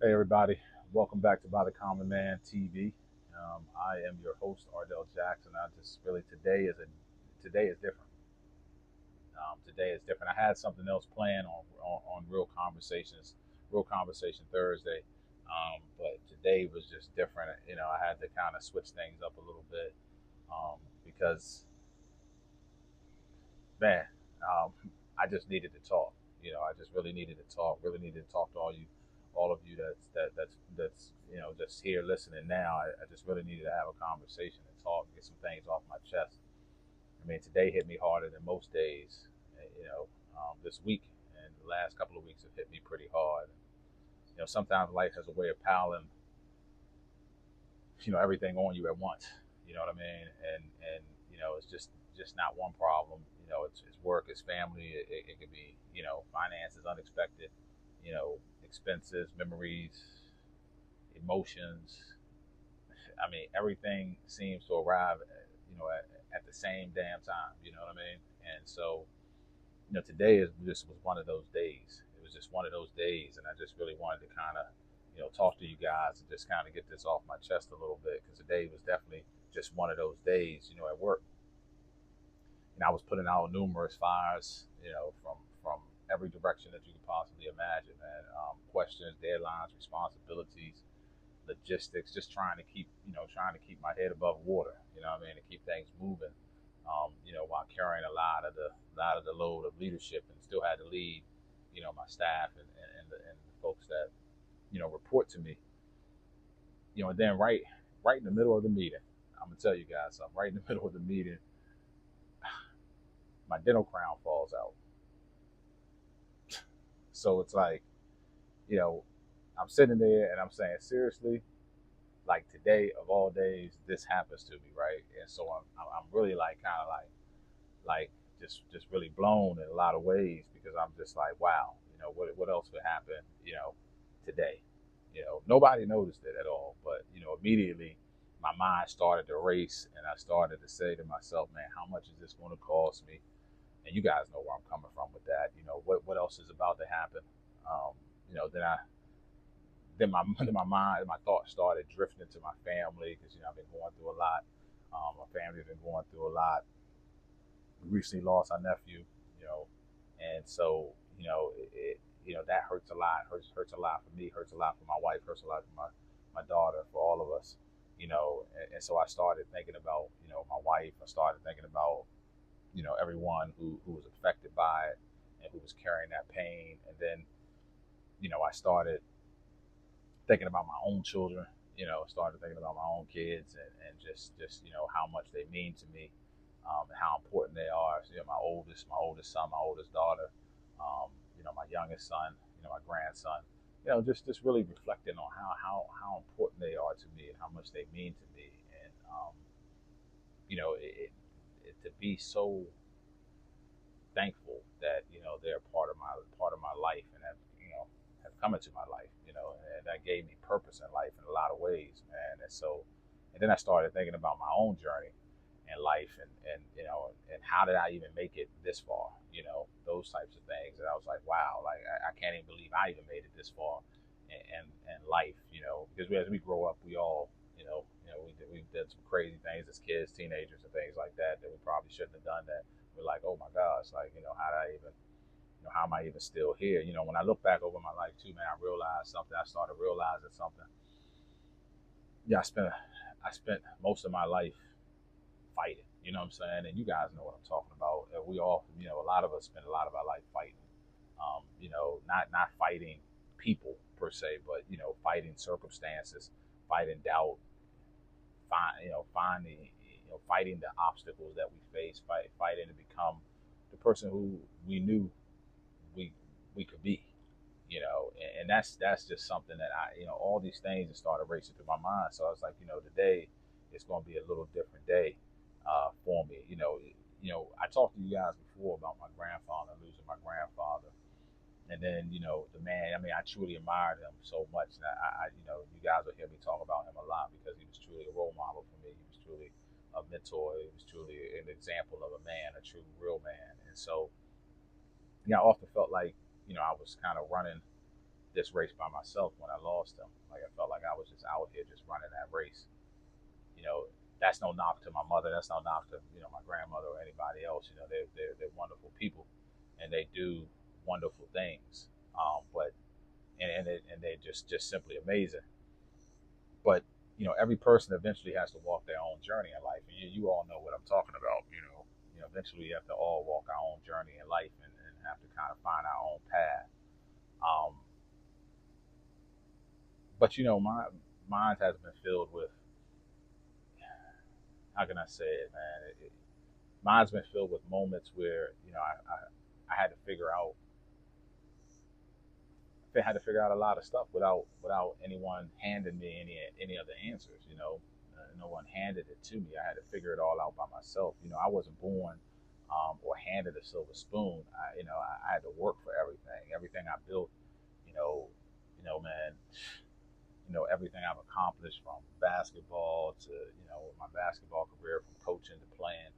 Hey everybody, welcome back to By the Common Man TV. I am your host Ardell Jackson. I just really today is different. Today is different. I had something else planned on Real Conversation Thursday, but today was just different. I had to kind of switch things up a little bit because man, um, I just needed to talk. I just really needed to talk. Really needed to talk to all of you that's just here listening now. I just really needed to have a conversation and talk, get some things off my chest. I mean, today hit me harder than most days. This week and the last couple of weeks have hit me pretty hard. Sometimes life has a way of piling, everything on you at once. You know what I mean? And it's just not one problem. It's work, it's family. It could be finances, unexpected, expenses, memories, emotions. I mean, everything seems to arrive, at the same damn time. You know what I mean? And so, today is just was one of those days. It was just one of those days, and I just really wanted to kind of, talk to you guys and just kind of get this off my chest a little bit because today was definitely just one of those days. At work, and I was putting out numerous fires, from every direction that you could possibly imagine, man. Questions, deadlines, responsibilities, logistics, just trying to keep my head above water. You know what I mean, to keep things moving. While carrying a lot of the load of leadership, and still had to lead, my staff and the folks that report to me. And then right in the middle of the meeting, I'm gonna tell you guys something. Right in the middle of the meeting, my dental crown falls out. So it's like, you know, I'm sitting there and I'm saying, seriously, like today of all days, this happens to me, right? And so I'm really like kind of like just really blown in a lot of ways because I'm just like, wow, what else could happen, today? Nobody noticed it at all, but immediately my mind started to race and I started to say to myself, man, how much is this going to cost me? And you guys know where I'm coming from with that. What else is about to happen? Um, then my mind, my thoughts started drifting to my family because I've been going through a lot. My family's been going through a lot. We recently lost our nephew, you know, and so that hurts a lot. Hurts a lot for me. Hurts a lot for my wife. Hurts a lot for my daughter. For all of us, and so I started thinking about my wife. I started thinking about everyone who was affected by it and who was carrying that pain. And then I started thinking about my own children. Started thinking about my own kids and just how much they mean to me, and how important they are. So, my oldest son, my oldest daughter, my youngest son, my grandson. Just really reflecting on how important they are to me and how much they mean to me. And to be so thankful that they're part of my life and have come into my life, and that gave me purpose in life in a lot of ways, man. And then I started thinking about my own journey in life, and how did I even make it this far, those types of things. And I was like, wow, like I can't even believe I even made it this far in life, because as we grow up, we all, we did some crazy things as kids, teenagers, and things like that we probably shouldn't have done. That we're like, oh my gosh, like how did I even, how am I even still here? When I look back over my life too, man, I realized something. I started realizing something. Yeah, I spent most of my life fighting. You know what I'm saying? And you guys know what I'm talking about. We all, a lot of us spend a lot of our life fighting. Not fighting people per se, but fighting circumstances, fighting doubt, finding, fighting the obstacles that we face, fighting to become the person who we knew we we could be. And that's just something that all these things just started racing through my mind. So I was like, today it's going to be a little different day for me. I talked to you guys before about my grandfather, losing my grandfather. And then, the man, I mean, I truly admired him so much that you guys will hear me talk about him a lot because he was truly a role model for me. He was truly a mentor. He was truly an example of a man, a true, real man. And so, I often felt like, I was kind of running this race by myself when I lost him. Like I felt like I was just out here just running that race. You know, that's no knock to my mother. That's no knock to my grandmother or anybody else. They're wonderful people, and they do wonderful things. But and they're just simply amazing. But every person eventually has to walk their own journey in life, and you all know what I'm talking about. Eventually we have to all walk our own journey in life and have to kind of find our own path. Um, but mine has been filled with, how can I say it, man? Mine's been filled with moments where I had to figure out a lot of stuff without anyone handing me any other answers. No one handed it to me. I had to figure it all out by myself. I wasn't born or handed a silver spoon. I had to work for everything. Everything I built. You know, man. Everything I've accomplished, from basketball to my basketball career, from coaching to playing,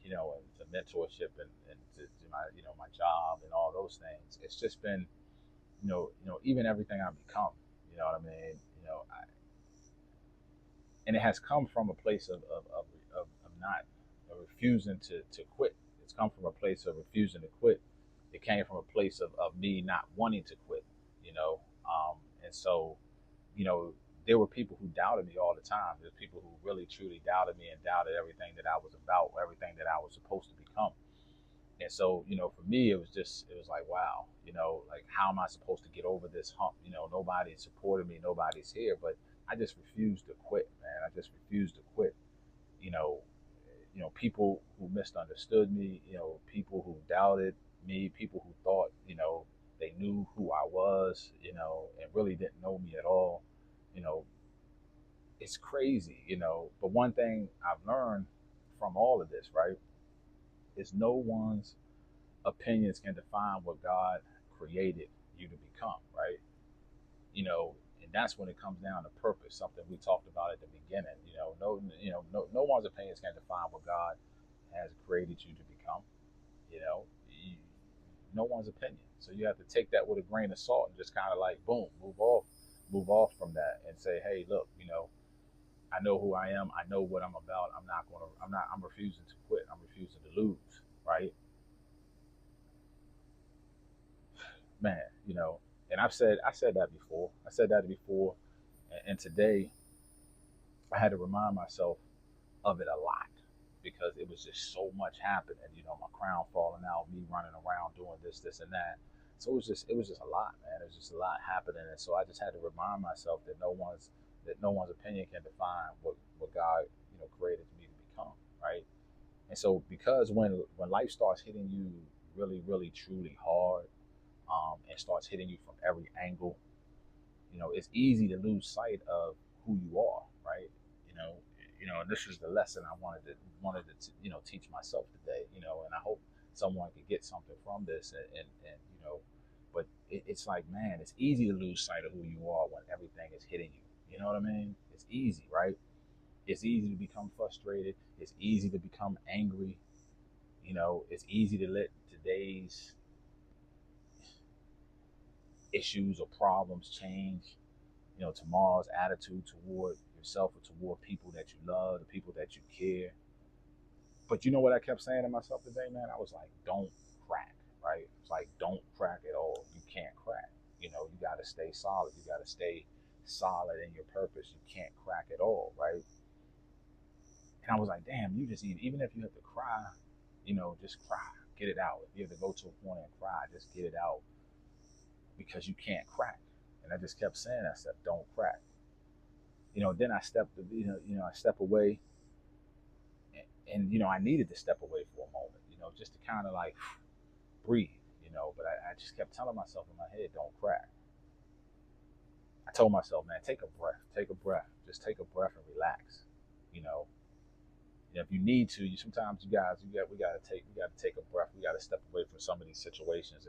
and to mentorship and to my my job and all those things. It's just been even everything I've become. You know what I mean? And it has come from a place of not refusing to quit. It's come from a place of refusing to quit. It came from a place of me not wanting to quit. And so you know, there were people who doubted me all the time. There's people who really truly doubted me and doubted everything that I was about, everything that I was supposed to become. And so, for me, it was like, wow, like, how am I supposed to get over this hump? Nobody's supporting me, nobody's here, but I just refused to quit, man. I just refused to quit. You know, people who misunderstood me, people who doubted me, people who thought, they knew who I was, and really didn't know me at all. You know, it's crazy, But one thing I've learned from all of this, right, is no one's opinions can define what God created you to become, right? And that's when it comes down to purpose, something we talked about at the beginning. No one's opinions can define what God has created you to become. You know, no one's opinion. So you have to take that with a grain of salt and just kind of like, boom, move off from that and say, hey, look, I know who I am. I know what I'm about. I'm refusing to quit. I'm refusing to lose, right? Man, and I said that before. I said that before. And today I had to remind myself of it a lot because it was just so much happening. My crown falling out, me running around doing this and that. So it was just a lot, man. It was just a lot happening, and so I just had to remind myself that no one's opinion can define what God created me to become, right? And so because when life starts hitting you really really truly hard, and starts hitting you from every angle, it's easy to lose sight of who you are, right? You know, and this is the lesson I wanted to teach myself today, and I hope someone could get something from this, and but it's like, man, it's easy to lose sight of who you are when everything is hitting you. You know what I mean? It's easy, right? It's easy to become frustrated. It's easy to become angry. It's easy to let today's issues or problems change, tomorrow's attitude toward yourself or toward people that you love, the people that you care. But you know what I kept saying to myself today, man? I was like, don't crack, right? It's like, don't crack at all. You can't crack. You got to stay solid. You got to stay solid in your purpose. You can't crack at all, right? And I was like, damn, you just even if you have to cry, just cry, get it out. If you have to go to a corner and cry, just get it out because you can't crack. And I just kept saying that stuff, don't crack. Then I stepped, I step away, and I needed to step away for a moment, just to kind of like breathe, But I just kept telling myself in my head, don't crack. I told myself, man, take a breath, just take a breath and relax, you know. And if you need to, sometimes we gotta take a breath. We gotta step away from some of these situations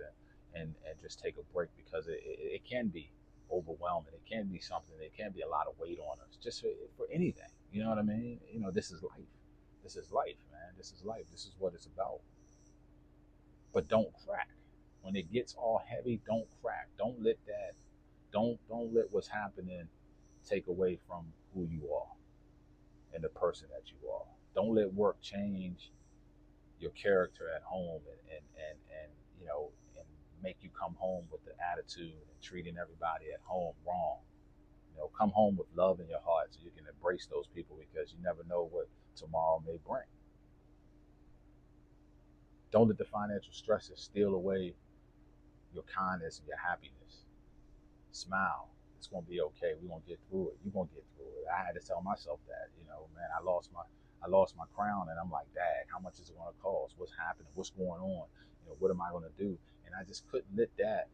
and just take a break because it can be overwhelming. It can be something. It can be a lot of weight on us, just for anything. You know what I mean? This is life. This is life, man. This is life. This is what it's about. But don't crack. When it gets all heavy, don't crack. Don't let that. Don't let what's happening take away from who you are and the person that you are. Don't let work change your character at home and and make you come home with the attitude and treating everybody at home wrong. Come home with love in your heart so you can embrace those people because you never know what tomorrow may bring. Don't let the financial stresses steal away your kindness and your happiness. Smile. It's gonna be okay. We're gonna get through it. You're gonna get through it. I had to tell myself that, man, I lost my crown and I'm like, Dad, how much is it gonna cost? What's happening? What's going on? What am I gonna do? And I just couldn't let that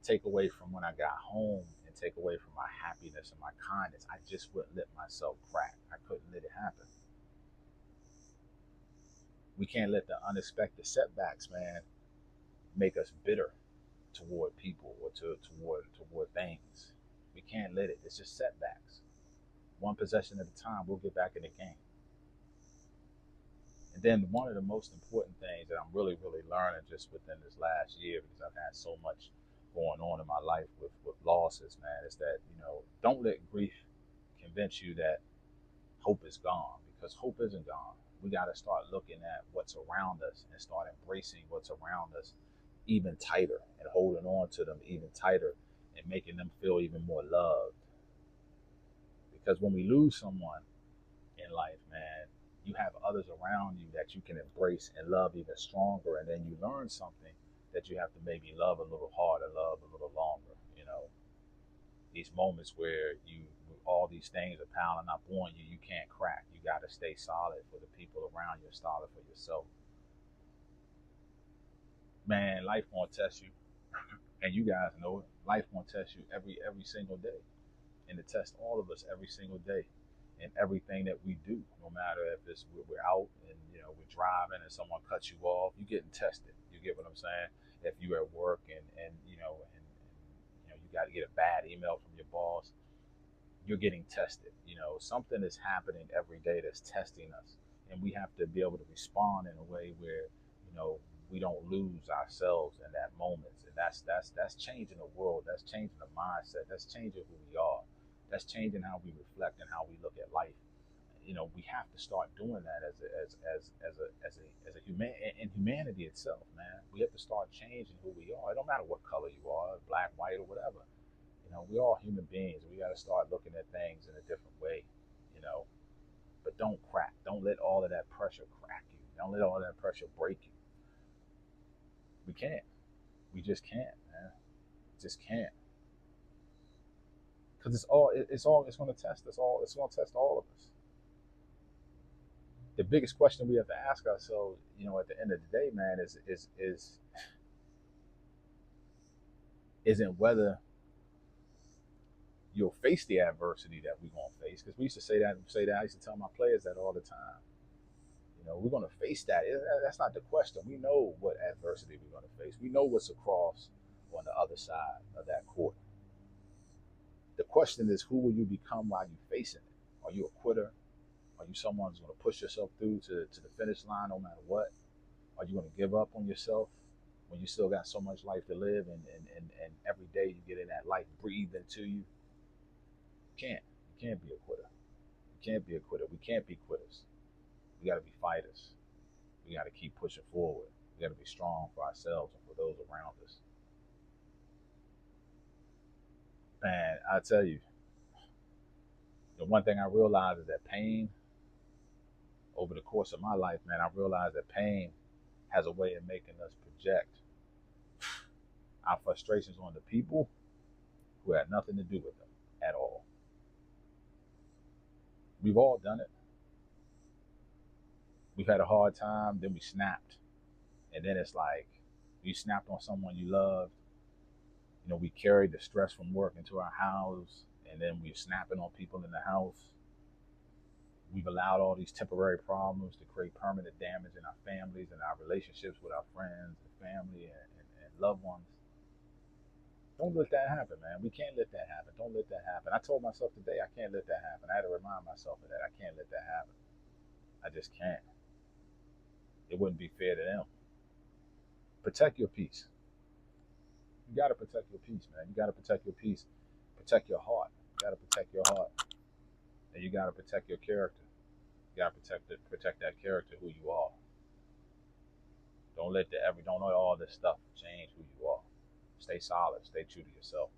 take away from when I got home and take away from my happiness and my kindness. I just wouldn't let myself crack. I couldn't let it happen. We can't let the unexpected setbacks, man, make us bitter toward people or toward things. We can't let it. It's just setbacks. One possession at a time, we'll get back in the game. And then one of the most important things that I'm really, really learning just within this last year, because I've had so much going on in my life with losses, man, is that, don't let grief convince you that hope is gone, because hope isn't gone. We got to start looking at what's around us and start embracing what's around us even tighter and holding on to them even tighter and making them feel even more loved. Because when we lose someone in life, man, you have others around you that you can embrace and love even stronger. And then you learn something that you have to maybe love a little harder, love a little longer. These moments where all these things are piling up on you, you can't crack. You got to stay solid for the people around you, solid for yourself. Man, life gonna test you, and you guys know it. Life gonna test you every single day, and it tests all of us every single day, in everything that we do. No matter if it's we're out and we're driving and someone cuts you off, you're getting tested. You get what I'm saying? If you're at work and you got to get a bad email from your boss, you're getting tested. Something is happening every day that's testing us, and we have to be able to respond in a way where we don't lose ourselves in that moment. And that's changing the world. That's changing the mindset. That's changing who we are. That's changing how we reflect and how we look at life. We have to start doing that as a human in humanity itself, man. We have to start changing who we are. It don't matter what color you are, black, white, or whatever. We're all human beings. We got to start looking at things in a different way. You know, but don't crack. Don't let all of that pressure crack you. Don't let all of that pressure break you. We can't. We just can't, man. Just can't. Because it's going to test us all. It's going to test all of us. The biggest question we have to ask ourselves, at the end of the day, man, isn't whether you'll face the adversity that we're gonna face. Because we used to say that. I used to tell my players that all the time. We're gonna face that. That's not the question. We know what adversity we're gonna face. We know what's across on the other side of that court. The question is, who will you become while you're facing it? Are you a quitter? Are you someone who's going to push yourself through to the finish line no matter what? Are you going to give up on yourself when you still got so much life to live and every day you get in that life breathed into you? You can't be a quitter. You can't be a quitter. We can't be quitters. We got to be fighters. We got to keep pushing forward. We got to be strong for ourselves and for those around us. Man, I tell you, the one thing I realized is that pain over the course of my life, man, I realized that pain has a way of making us project our frustrations on the people who had nothing to do with them at all. We've all done it. We've had a hard time, then we snapped. And then it's like you snapped on someone you loved. We carried the stress from work into our house, and then we're snapping on people in the house. We've allowed all these temporary problems to create permanent damage in our families and our relationships with our friends and family and loved ones. Don't let that happen, man. We can't let that happen. Don't let that happen. I told myself today I can't let that happen. I had to remind myself of that. I can't let that happen. I just can't. It wouldn't be fair to them. Protect your peace. You got to protect your peace, man. You got to protect your peace. Protect your heart. You got to protect your heart. And you got to protect your character. You got to protect that character, who you are. Don't let don't let all this stuff change who you are. Stay solid. Stay true to yourself.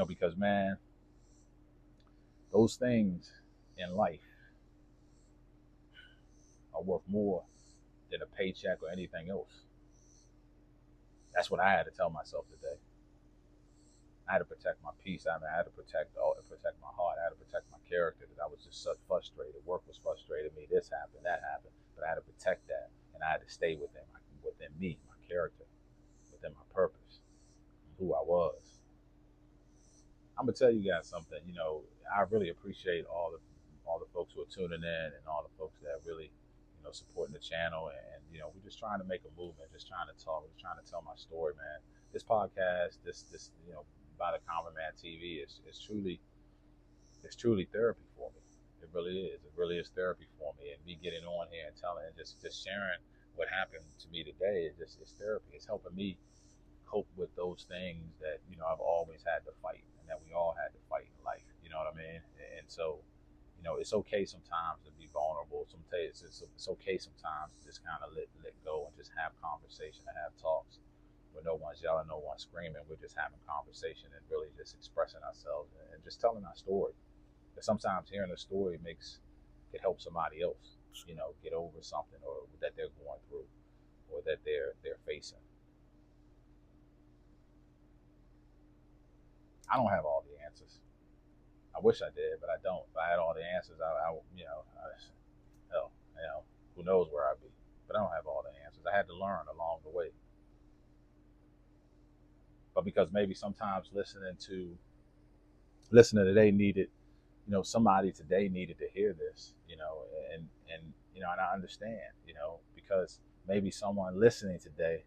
Because man, those things in life are worth more than a paycheck or anything else. That's what I had to tell myself today. I had to protect my peace. I had to protect my heart. I had to protect my character. That I was just so frustrated. Work was frustrating me. This happened, that happened. But I had to protect that, and I had to stay within me, my character, within my purpose, who I was. I'm gonna tell you guys something. I really appreciate all the folks who are tuning in and all the folks that are really, supporting the channel. And we're just trying to make a movement, just trying to talk, just trying to tell my story, man. This podcast, this by the Common Man TV is truly therapy for me. It really is. It really is therapy for me. And me getting on here and telling and just sharing what happened to me today it's therapy. It's helping me cope with those things that I've always had to fight, and that we all had to fight in life. You know what I mean? And so, it's okay sometimes to be vulnerable. Sometimes it's okay sometimes to just kind of let go and just have conversation and have talks where no one's yelling, no one's screaming. We're just having conversation and really just expressing ourselves and just telling our story. Because sometimes hearing a story could help somebody else, get over something or that they're going through or that they're facing. I don't have all the answers. I wish I did, but I don't. If I had all the answers, hell, who knows where I'd be. But I don't have all the answers. I had to learn along the way. But because maybe sometimes listening today needed, somebody today needed to hear this, and I understand, because maybe someone listening today,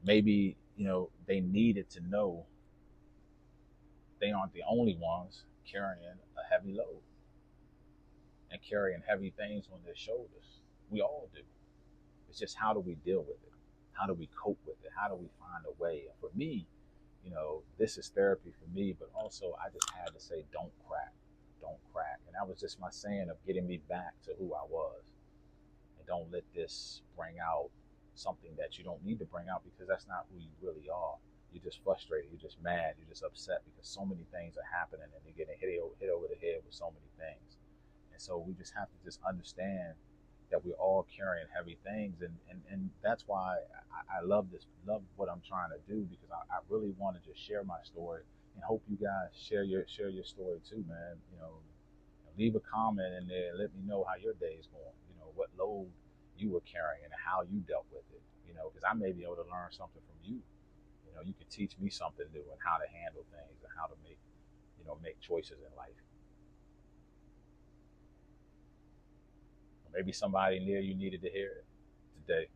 maybe, they needed to know they aren't the only ones carrying a heavy load and carrying heavy things on their shoulders. We all do. It's just, how do we deal with it? How do we cope with it? How do we find a way? And for me, this is therapy for me, but also I just had to say, don't crack. Don't crack. And that was just my saying of getting me back to who I was. And don't let this bring out something that you don't need to bring out, because that's not who you really are. You're just frustrated, you're just mad, you're just upset because so many things are happening and you're getting hit over the head with so many things. And so we just have to just understand that we're all carrying heavy things, and that's why I love what I'm trying to do, because I really want to just share my story and hope you guys share your story too, man. Leave a comment in there and let me know how your day is going. What load you were carrying and how you dealt with it. Because I may be able to learn something from you. You can teach me something new and how to handle things and how to make choices in life. Maybe somebody near you needed to hear it today.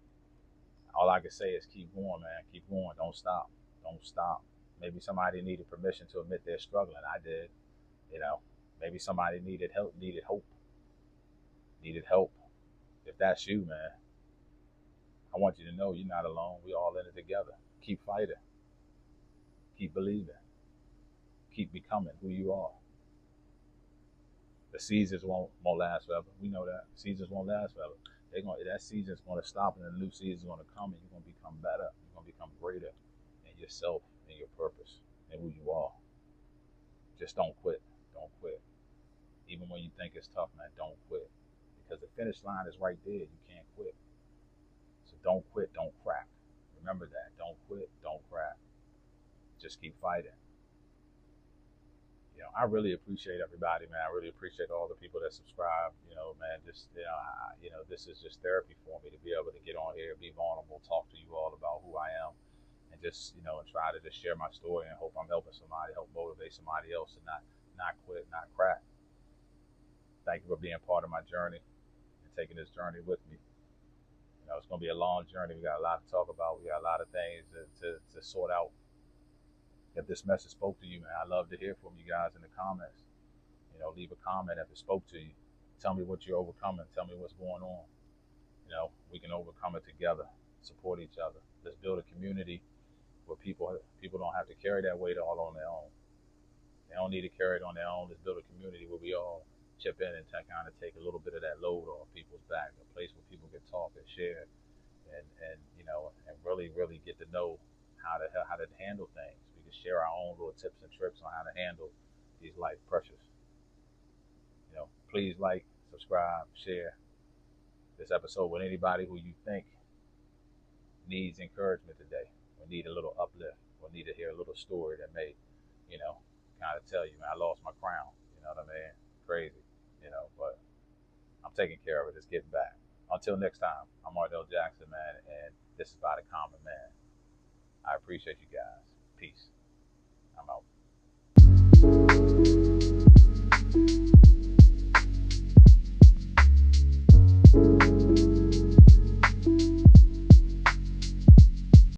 All I can say is keep going, man. Keep going. Don't stop. Don't stop. Maybe somebody needed permission to admit they're struggling. I did. Maybe somebody needed help, needed hope. If that's you, man, I want you to know you're not alone. We all in it together. Keep fighting. Keep believing. Keep becoming who you are. The seasons won't last forever. We know that. Seasons won't last forever. That season's going to stop, and a new season's going to come, and you're going to become better. You're going to become greater in yourself and your purpose and who you are. Just don't quit. Don't quit. Even when you think it's tough, man, don't quit. Because the finish line is right there. You can't quit. So don't quit. Don't crack. Remember that. Don't quit. Don't crack. Just keep fighting. I really appreciate everybody, man. I really appreciate all the people that subscribe. Man, just this is just therapy for me to be able to get on here, be vulnerable, talk to you all about who I am, and just and try to just share my story and hope I'm helping somebody, help motivate somebody else, and not quit, not crack. Thank you for being part of my journey and taking this journey with me. It's going to be a long journey. We got a lot to talk about. We got a lot of things to sort out. If this message spoke to you, man, I'd love to hear from you guys in the comments. Leave a comment if it spoke to you. Tell me what you're overcoming. Tell me what's going on. We can overcome it together, support each other. Let's build a community where people don't have to carry that weight all on their own. They don't need to carry it on their own. Let's build a community where we all chip in and kind of take a little bit of that load off people's back. A place where people can talk and share, and really get to know how to handle things. We can share our own little tips and tricks on how to handle these life pressures. Please like, subscribe, share this episode with anybody who you think needs encouragement today, or need a little uplift, or need to hear a little story that may, you know, kind of tell you, man, I lost my crown. You know what I mean? Crazy, but I'm taking care of it. It's getting back. Until next time, I'm Ardell Jackson, man, and this is By the Common Man. I appreciate you guys. Peace. I'm out.